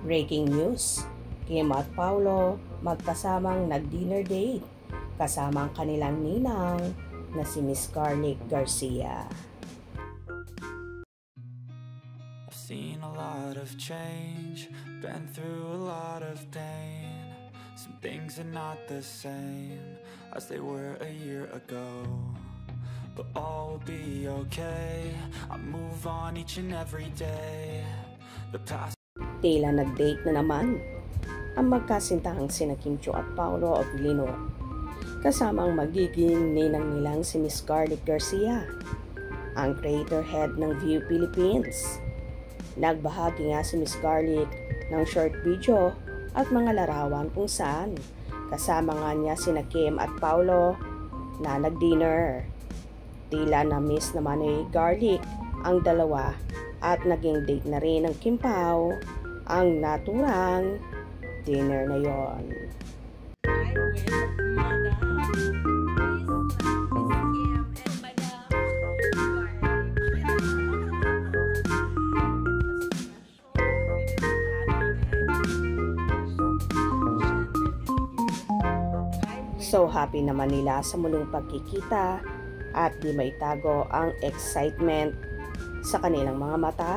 Breaking news, Kim at Paolo magkasamang nag-dinner date kasama ang kanilang ninang na si Miss Scarlett Garcia. I've seen a lot of change, been through a lot of pain. Some things are not the same as they were a year ago, but all will be okay. I move on each and every day. The past. Tila nag-date na naman ang magkasintahang sina Kim Chiu at Paolo Avellino kasama ang magiging ninang nilang si Miss Scarlett Garcia, ang creator head ng View Philippines. Nagbahagi nga si Miss Scarlett ng short video at mga larawan kung saan kasama nga niya sina Kim at Paolo na nag-dinner. Tila na-miss naman ni Garlic ang dalawa at naging date na rin ng Kim Pao ang naturang dinner na yon. So happy naman nila sa muling pagkikita at di maitago ang excitement sa kanilang mga mata.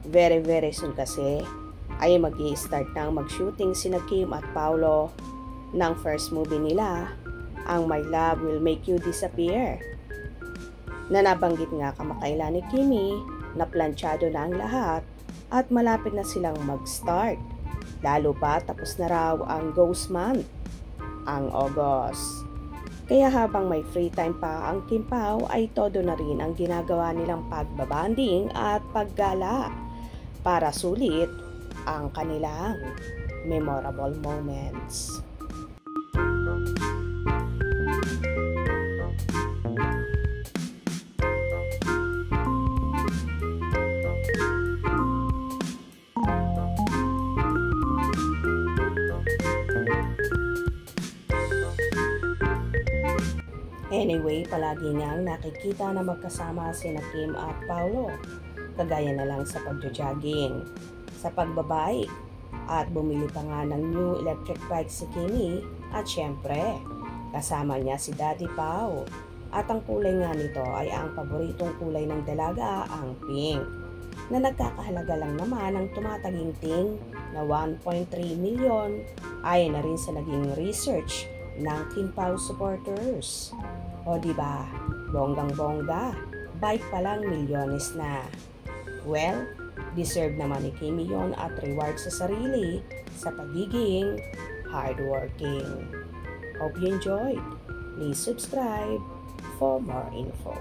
Very soon kasi ay mag-i-start ng mag-shooting sina Kim at Paolo ng first movie nila, ang My Love Will Make You Disappear, na nabanggit nga kamakailan ni Kimi na planchado na ang lahat at malapit na silang mag-start, lalo pa tapos na raw ang Ghost Month, ang August. Kaya habang may free time pa ang Kim Pao ay todo na rin ang ginagawa nilang pagbabanding at paggala para sulit ang kanilang memorable moments. Anyway, palagi niyang nakikita na magkasama sina Kim at Paolo, kagaya na lang sa pagjo-jogging, sa pagbabike, at bumili pa nga ng new electric bike si Kimi, at syempre, kasama niya si Daddy Pao, at ang kulay nga nito ay ang paboritong kulay ng dalaga, ang pink, na nagkakahalaga lang naman ng tumataginting na 1.3 million ayon na rin sa naging research ng Kim Pao supporters. O diba, bonggang-bongga, bike pa lang milyones na. Well, deserve naman ni Kimi yon at reward sa sarili sa pagiging hardworking. Hope you enjoyed. Please subscribe for more info.